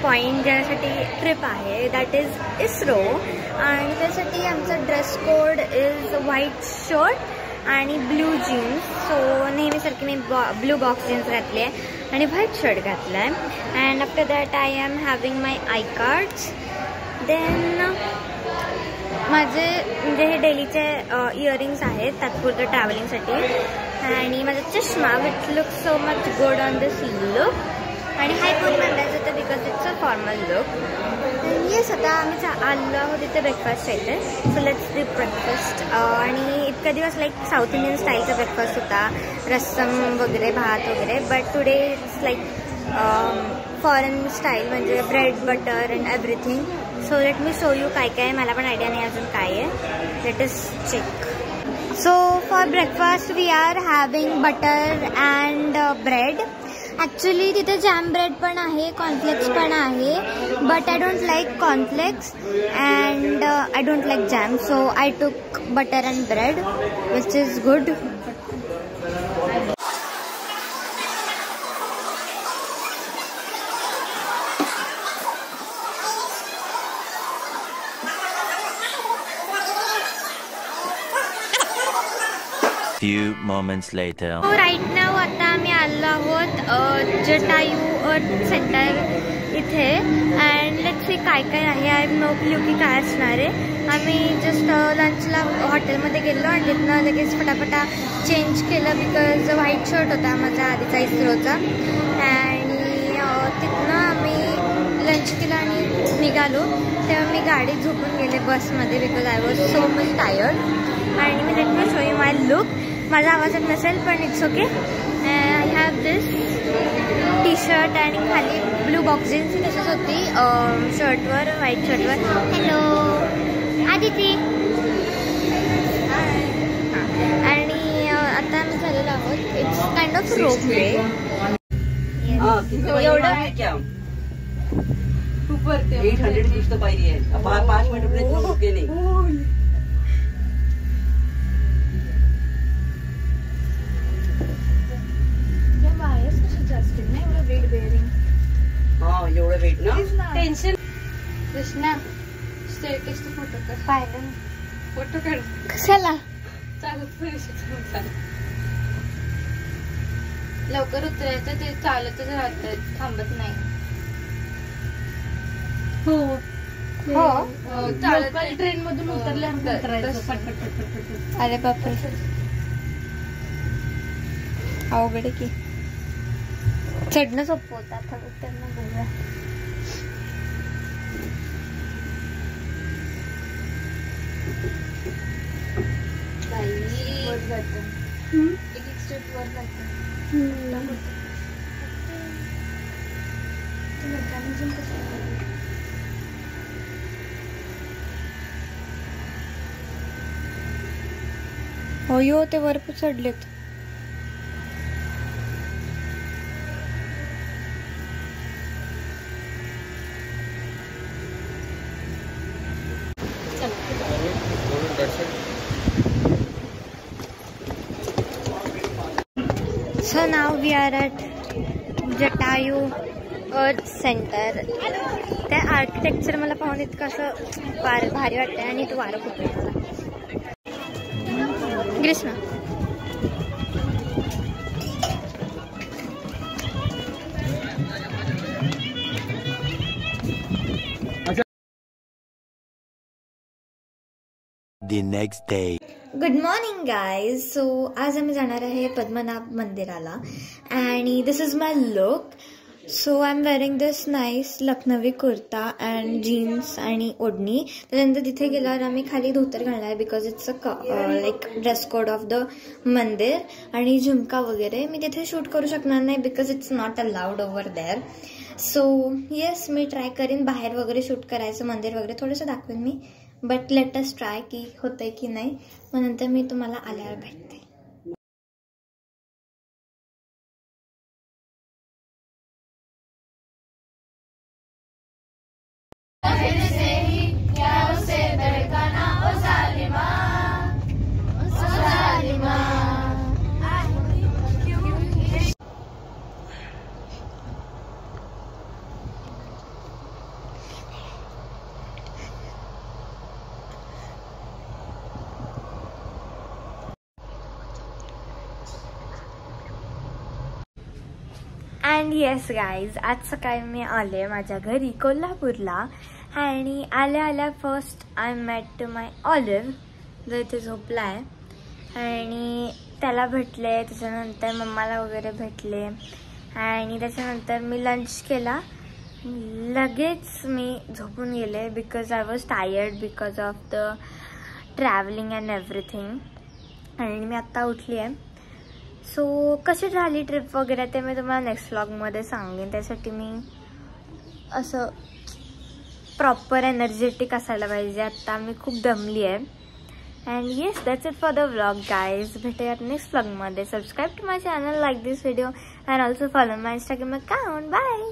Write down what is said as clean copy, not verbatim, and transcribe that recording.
Point जाण्यासाठी trip आहे, that is ISRO. आणि त्यासाठी आमचा dress code is white shirt आणि ब्ल्यू जीन्स. सो नेहमीसारखी मी ब्लू बॉक्स जीन्स घातली आहे आणि व्हाईट शर्ट घातला आहे. And after that I am having my I cards. Then माझे म्हणजे हे डेलीचे इयरिंग्स आहेत तात्पुरतं ट्रॅव्हलिंगसाठी. आणि माझा चष्मा which look so much good on this look. आणि हाय पोनी म्हणायचं तर because it's a formal look. Yes, आता आम्ही आलो आहोत इथे ब्रेकफास्ट येते. So let's do breakfast. आणि इतका दिवस लाईक साऊथ इंडियन स्टाईलचा ब्रेकफास्ट होता, रस्सम वगैरे, भात वगैरे. But today it's like foreign style, म्हणजे bread butter and everything. So let me show you काय काय, मला पण आयडिया नाही अजून काय आहे. Let us check. So for breakfast we are having butter and bread. Actually तिथे जॅम ब्रेड पण आहे, कॉर्नफ्लेक्स पण आहे. But I don't like cornflakes and I don't like jam. So I took butter and bread which is good. Few moments later. So right now आता आम्ही आलो आहोत जटायू अर्थ सेंटर इथे. अँड लेट्स सी काय काय आहे. आय हॅव नो क्लू की काय असणार आहे. आम्ही जस्ट लंचला हॉटेलमध्ये गेलो आणि तिथनं लगेच फटाफटा चेंज केलं बिकॉज व्हाईट शर्ट होता माझा आधीचा इस्रोचा. आणि तिथनं आम्ही लंच केलं आणि निघालो. तेव्हा मी गाडीत झोपून गेले बसमध्ये because I was so much tired. आणि मी let me show you my look. माझा आवाज येत नसेल पण it's okay. I have this T shirt आणि खाली ब्लू बॉक्स जीन्स तशीच होती शर्टवर, व्हाईट शर्टवर. हॅलो आदिती. आणि आता आम्ही झालेलो आहोत. It's kind of ropeway. एवढं खूप वरती 800 फीट तो पायरी आहे. 5 मिनिट पर्यंत रुके नाही. एवढं वेट ना टेन्शन. कृष्णा स्टेअरकेसचा फोटो काढ. पाहिलं ना फोटो काढ. कशाला? चालत लवकर उतरायचं, ते चालतच राहत, थांबत नाही. हो हो, चालत ट्रेन मधून उतरल्यानंतर. अरे बापरे, अवघड आहे की. चढणं सोपं होतं, आता उतरणं बघूया. वर जातं, एक एक स्टेप वर जातं. मेकॅनिझम कसं हो यो ते वर चढलेत. So now we are at Jatayu अर्थ सेंटर. त्या आर्किटेक्चर मला पाहून इतकं असं भारी वाटतंय आणि तो वारं खूप आहे मला. Grishma The next day. Good morning guys. So आज आम्ही जाणार आहे पद्मनाभ मंदिराला आणि this is my look. So I am wearing this nice Lucknowi kurta and jeans आणि ओढणी. त्यानंतर तिथे गेल्यावर आम्ही खाली धोतर घालणार आहे because it's a like dress code of the मंदिर. आणि झुमका वगैरे मी तिथे शूट करू शकणार नाही because it's not allowed over there. So yes, मी ट्राय करीन बाहेर वगैरे शूट करायचं, मंदिर वगैरे थोडंसं दाखवेन मी. बट लेट अस ट्राय की होतंय की नाही. मग नंतर मी तुम्हाला आल्यावर भेटते. अँड येस गाईज, आज सकाळी मी आले माझ्या घरी कोल्हापूरला आणि आल्या आल्या first I met my olive जो इथे झोपला आहे आणि त्याला भेटले. त्याच्यानंतर मम्माला वगैरे भेटले आणि त्याच्यानंतर मी लंच केला. लगेच मी झोपून गेले because I was tired because of the travelling and everything. आणि मी आत्ता उठली आहे. सो कशी झाली ट्रिप वगैरे ते मी तुम्हाला नेक्स्ट व्लॉगमध्ये सांगेन. त्यासाठी मी असं प्रॉपर एनर्जेटिक असायला पाहिजे. आत्ता मी खूप दमली आहे. And yes, that's it for the vlog guys. भेटूयात नेक्स्ट व्लॉगमध्ये. Subscribe to my channel, like this video and also follow my Instagram account. Bye.